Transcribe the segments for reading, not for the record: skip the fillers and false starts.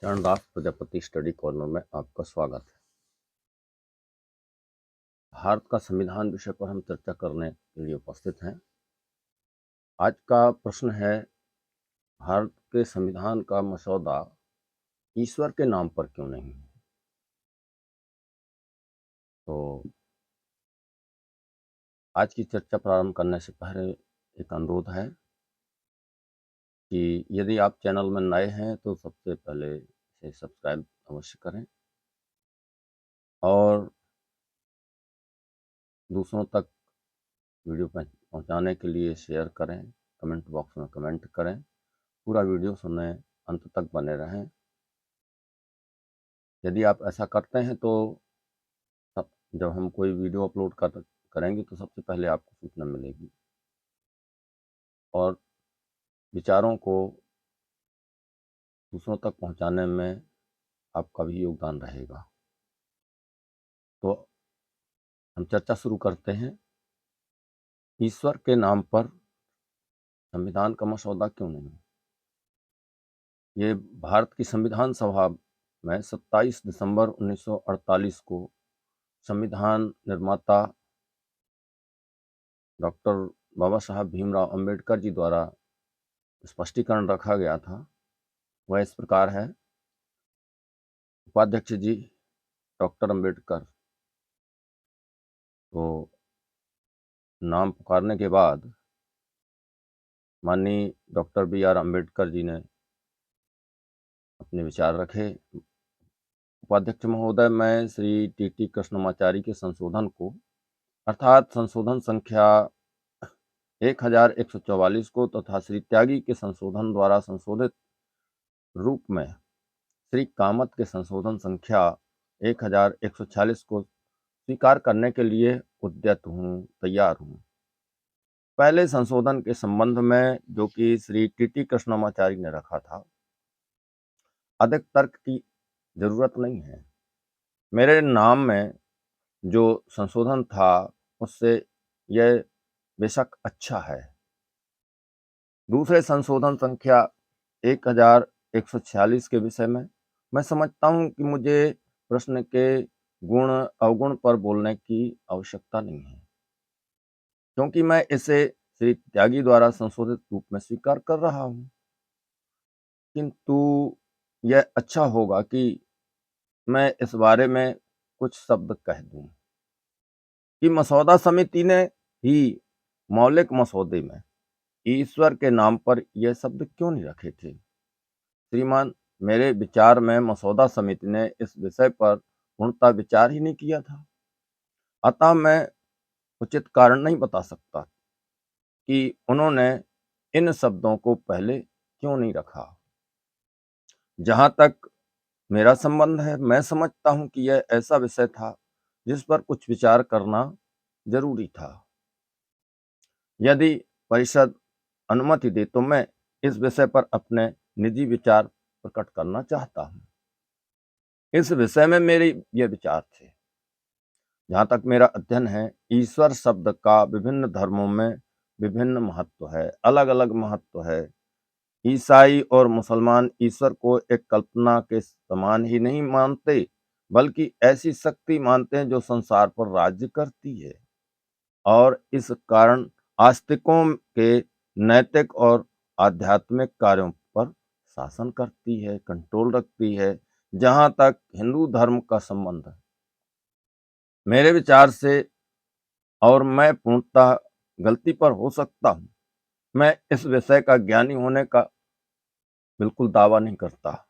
Charandas Prajapati study corner में आपका स्वागत है। भारत का संविधान विषय पर हम चर्चा करने के लिए उपस्थित हैं। आज का प्रश्न है, भारत के संविधान का मसौदा ईश्वर के नाम पर क्यों नहीं है? तो आज की चर्चा प्रारंभ करने से पहले एक अनुरोध है कि यदि आप चैनल में नए हैं तो सबसे पहले इसे सब्सक्राइब अवश्य करें और दूसरों तक वीडियो पहुंचाने के लिए शेयर करें, कमेंट बॉक्स में कमेंट करें, पूरा वीडियो सुने, अंत तक बने रहें। यदि आप ऐसा करते हैं तो जब हम कोई वीडियो अपलोड करेंगे तो सबसे पहले आपको सूचना मिलेगी और विचारों को दूसरों तक पहुंचाने में आपका भी योगदान रहेगा। तो हम चर्चा शुरू करते हैं। ईश्वर के नाम पर संविधान का मसौदा क्यों नहीं? ये भारत की संविधान सभा में 27 दिसंबर 1948 को संविधान निर्माता डॉक्टर बाबा साहब भीमराव अंबेडकर जी द्वारा स्पष्टीकरण रखा गया था। वह इस प्रकार है। उपाध्यक्ष जी डॉक्टर अंबेडकर, तो नाम पुकारने के बाद माननीय डॉक्टर बी.आर. अंबेडकर जी ने अपने विचार रखे। उपाध्यक्ष महोदय, मैं श्री टी कृष्णमाचारी के संशोधन को अर्थात संशोधन संख्या 1144 को तथा श्री त्यागी के संशोधन द्वारा संशोधित रूप में श्री कामत के संशोधन संख्या 1146 को स्वीकार करने के लिए उद्यत हूँ, तैयार हूँ। पहले संशोधन के संबंध में जो कि श्री टी कृष्णमाचारी ने रखा था, अधिक तर्क की जरूरत नहीं है। मेरे नाम में जो संशोधन था उससे यह बेशक अच्छा है। दूसरे संशोधन संख्या 1146 के विषय में मैं समझता हूं कि मुझे प्रश्न के गुण अवगुण पर बोलने की आवश्यकता नहीं है, क्योंकि मैं इसे श्री त्यागी द्वारा संशोधित रूप में स्वीकार कर रहा हूं। किंतु यह अच्छा होगा कि मैं इस बारे में कुछ शब्द कह दूं कि मसौदा समिति ने ही मौलिक मसौदे में ईश्वर के नाम पर यह शब्द क्यों नहीं रखे थे। श्रीमान, मेरे विचार में मसौदा समिति ने इस विषय पर पूर्णतः विचार ही नहीं किया था। अतः मैं उचित कारण नहीं बता सकता कि उन्होंने इन शब्दों को पहले क्यों नहीं रखा। जहां तक मेरा संबंध है, मैं समझता हूं कि यह ऐसा विषय था जिस पर कुछ विचार करना जरूरी था। यदि परिषद अनुमति दे तो मैं इस विषय पर अपने निजी विचार प्रकट करना चाहता हूं। इस विषय में मेरे ये विचार थे। जहां तक मेरा अध्ययन है, ईश्वर शब्द का विभिन्न धर्मों में विभिन्न महत्व है, अलग अलग महत्व है। ईसाई और मुसलमान ईश्वर को एक कल्पना के समान ही नहीं मानते, बल्कि ऐसी शक्ति मानते हैं जो संसार पर राज्य करती है और इस कारण आस्तिकों के नैतिक और आध्यात्मिक कार्यों पर शासन करती है, कंट्रोल रखती है। जहां तक हिंदू धर्म का संबंध है, मेरे विचार से, और मैं पूर्णतः गलती पर हो सकता हूं, मैं इस विषय का ज्ञानी होने का बिल्कुल दावा नहीं करता।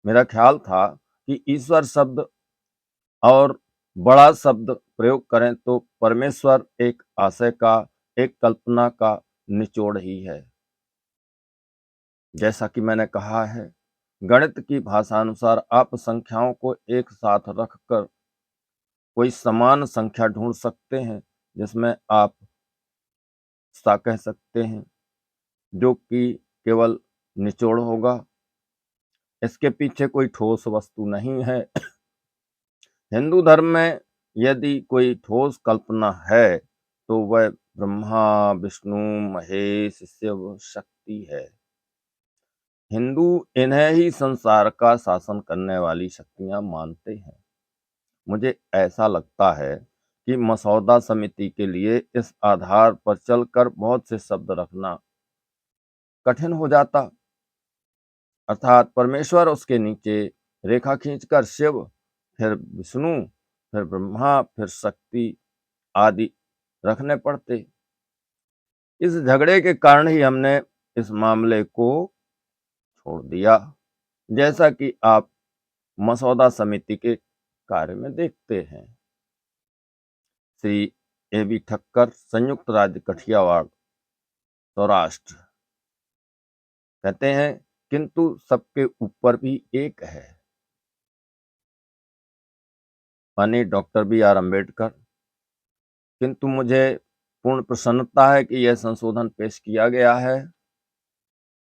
मेरा ख्याल था कि ईश्वर शब्द और बड़ा शब्द प्रयोग करें तो परमेश्वर एक आशय का, एक कल्पना का निचोड़ ही है। जैसा कि मैंने कहा है, गणित की भाषा अनुसार आप संख्याओं को एक साथ रखकर कोई समान संख्या ढूंढ सकते हैं जिसमें आप सा कह सकते हैं, जो कि केवल निचोड़ होगा। इसके पीछे कोई ठोस वस्तु नहीं है। हिंदू धर्म में यदि कोई ठोस कल्पना है तो वह ब्रह्मा, विष्णु, महेश, शिव शक्ति है। हिंदू इन्हें ही संसार का शासन करने वाली शक्तियां मानते हैं। मुझे ऐसा लगता है कि मसौदा समिति के लिए इस आधार पर चलकर बहुत से शब्द रखना कठिन हो जाता, अर्थात परमेश्वर, उसके नीचे रेखा खींचकर शिव, फिर विष्णु, फिर ब्रह्मा, फिर शक्ति आदि रखने पड़ते। इस झगड़े के कारण ही हमने इस मामले को छोड़ दिया, जैसा कि आप मसौदा समिति के कार्य में देखते हैं। श्री A.B. ठक्कर, संयुक्त राज्य कठियावाड़, सौराष्ट्र, कहते हैं, किंतु सबके ऊपर भी एक है, माननीय डॉक्टर B.R. अम्बेडकर। किंतु मुझे पूर्ण प्रसन्नता है कि यह संशोधन पेश किया गया है।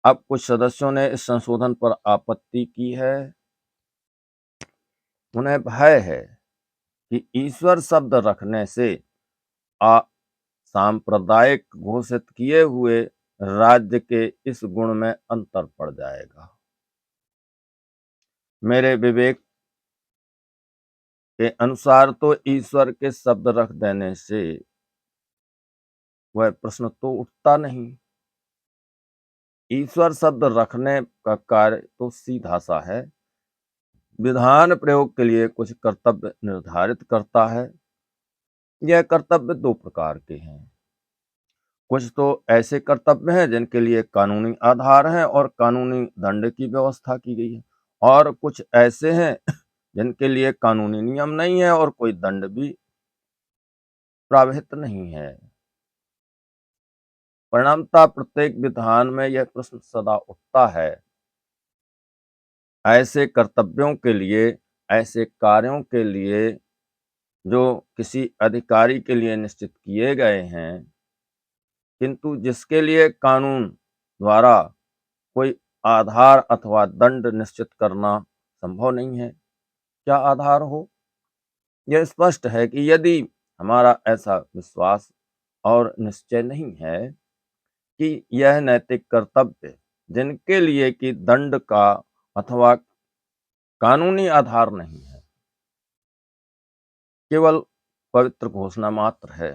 अब कुछ सदस्यों ने इस संशोधन पर आपत्ति की है। उन्हें भय है कि ईश्वर शब्द रखने से सांप्रदायिक घोषित किए हुए राज्य के इस गुण में अंतर पड़ जाएगा। मेरे विवेक के अनुसार तो ईश्वर के शब्द रख देने से वह प्रश्न तो उठता नहीं। ईश्वर शब्द रखने का कार्य तो सीधा सा है, विधान प्रयोग के लिए कुछ कर्तव्य निर्धारित करता है। यह कर्तव्य दो प्रकार के हैं। कुछ तो ऐसे कर्तव्य हैं जिनके लिए कानूनी आधार है और कानूनी दंड की व्यवस्था की गई है, और कुछ ऐसे हैं जिनके लिए कानूनी नियम नहीं है और कोई दंड भी प्रावहित नहीं है। परिणामतः प्रत्येक विधान में यह प्रश्न सदा उठता है, ऐसे कर्तव्यों के लिए, ऐसे कार्यों के लिए जो किसी अधिकारी के लिए निश्चित किए गए हैं, किंतु जिसके लिए कानून द्वारा कोई आधार अथवा दंड निश्चित करना संभव नहीं है। क्या आधार हो? यह स्पष्ट है कि यदि हमारा ऐसा विश्वास और निश्चय नहीं है कि यह नैतिक कर्तव्य जिनके लिए कि दंड का अथवा कानूनी आधार नहीं है, केवल पवित्र घोषणा मात्र है,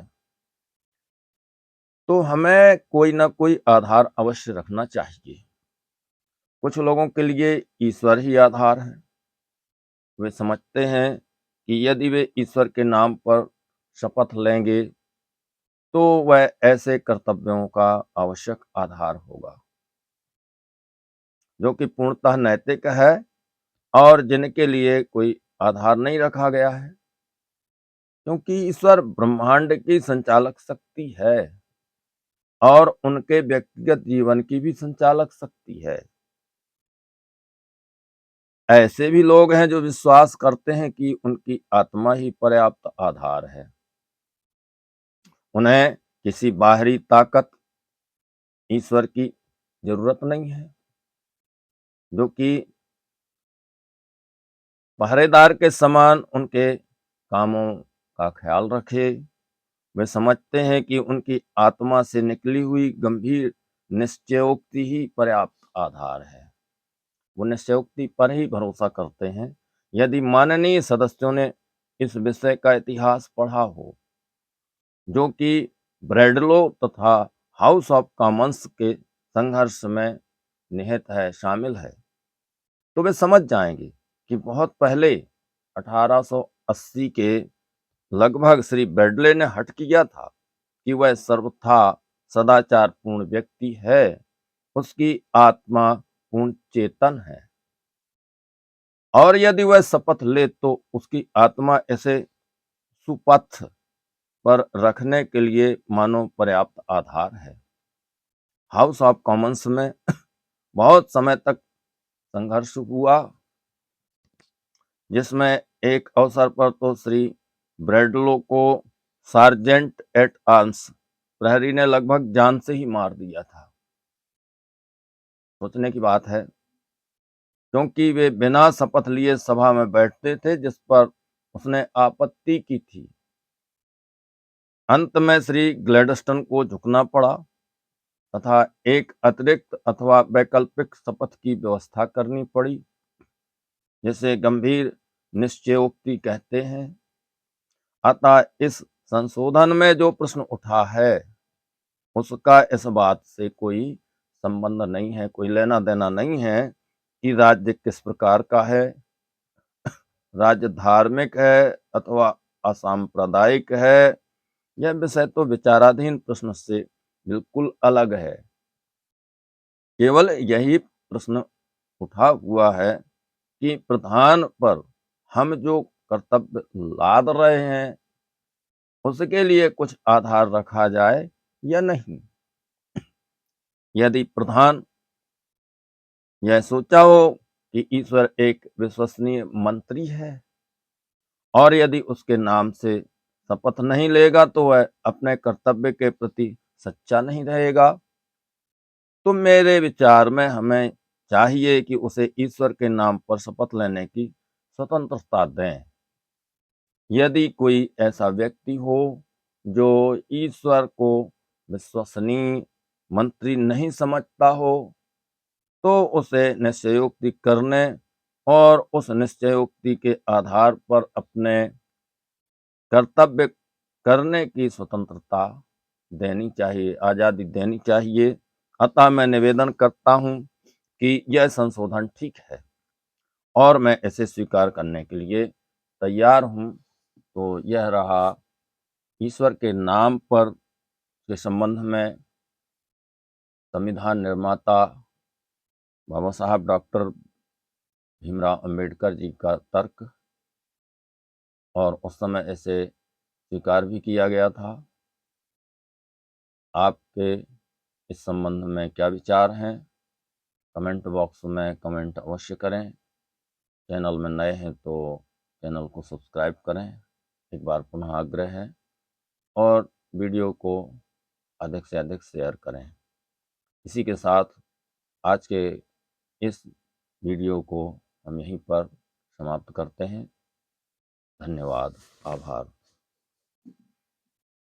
तो हमें कोई ना कोई आधार अवश्य रखना चाहिए। कुछ लोगों के लिए ईश्वर ही आधार है। वे समझते हैं कि यदि वे ईश्वर के नाम पर शपथ लेंगे तो वह ऐसे कर्तव्यों का आवश्यक आधार होगा जो कि पूर्णतः नैतिक है और जिनके लिए कोई आधार नहीं रखा गया है, क्योंकि ईश्वर ब्रह्मांड की संचालक शक्ति है और उनके व्यक्तिगत जीवन की भी संचालक शक्ति है। ऐसे भी लोग हैं जो विश्वास करते हैं कि उनकी आत्मा ही पर्याप्त आधार है, उन्हें किसी बाहरी ताकत, ईश्वर की जरूरत नहीं है, जो कि पहरेदार के समान उनके कामों का ख्याल रखे। वे समझते हैं कि उनकी आत्मा से निकली हुई गंभीर निश्चयोक्ति ही पर्याप्त आधार है। वो निश्चयोक्ति पर ही भरोसा करते हैं। यदि माननीय सदस्यों ने इस विषय का इतिहास पढ़ा हो, जो कि ब्रैडलो तथा हाउस ऑफ कॉमन्स के संघर्ष में निहित है, शामिल है, तो वे समझ जाएंगे कि बहुत पहले 1880 के लगभग श्री ब्रैडले ने हठ किया था कि वह सर्वथा सदाचार पूर्ण व्यक्ति है, उसकी आत्मा पूर्ण चेतन है, और यदि वह शपथ ले तो उसकी आत्मा ऐसे सुपथ पर रखने के लिए मानो पर्याप्त आधार है। हाउस ऑफ कॉमन्स में बहुत समय तक संघर्ष हुआ, जिसमें एक अवसर पर तो श्री ब्रैडलो को सार्जेंट एट आर्म्स प्रहरी ने लगभग जान से ही मार दिया था। सोचने की बात है, क्योंकि वे बिना शपथ लिए सभा में बैठते थे, जिस पर उसने आपत्ति की थी। अंत में श्री ग्लैडस्टोन को झुकना पड़ा तथा एक अतिरिक्त अथवा वैकल्पिक शपथ की व्यवस्था करनी पड़ी, जिसे गंभीर निश्चयोक्ति कहते हैं। अतः इस संशोधन में जो प्रश्न उठा है उसका इस बात से कोई संबंध नहीं है, कोई लेना देना नहीं है कि राज्य किस प्रकार का है, राज्य धार्मिक है अथवा असांप्रदायिक है। यह विषय तो विचाराधीन प्रश्न से बिल्कुल अलग है। केवल यही प्रश्न उठा हुआ है कि प्रधान पर हम जो कर्तव्य लाद रहे हैं उसके लिए कुछ आधार रखा जाए या नहीं। यदि प्रधान यह सोचा हो कि ईश्वर एक विश्वसनीय मंत्री है और यदि उसके नाम से शपथ नहीं लेगा तो वह अपने कर्तव्य के प्रति सच्चा नहीं रहेगा, तो मेरे विचार में हमें चाहिए कि उसे ईश्वर के नाम पर शपथ लेने की स्वतंत्रता दें। यदि कोई ऐसा व्यक्ति हो जो ईश्वर को विश्वसनीय मंत्री नहीं समझता हो, तो उसे निश्चयोक्ति करने और उस निश्चयोक्ति के आधार पर अपने कर्तव्य करने की स्वतंत्रता देनी चाहिए, आज़ादी देनी चाहिए। अतः मैं निवेदन करता हूँ कि यह संशोधन ठीक है और मैं इसे स्वीकार करने के लिए तैयार हूँ। तो यह रहा ईश्वर के नाम पर के संबंध में संविधान निर्माता बाबा साहब डॉक्टर भीमराव अंबेडकर जी का तर्क, और उस समय इसे स्वीकार भी किया गया था। आपके इस संबंध में क्या विचार हैं? कमेंट बॉक्स में कमेंट अवश्य करें। चैनल में नए हैं तो चैनल को सब्सक्राइब करें, एक बार पुनः आग्रह है, और वीडियो को अधिक से अधिक शेयर करें। इसी के साथ आज के इस वीडियो को हम यहीं पर समाप्त करते हैं। धन्यवाद, आभार।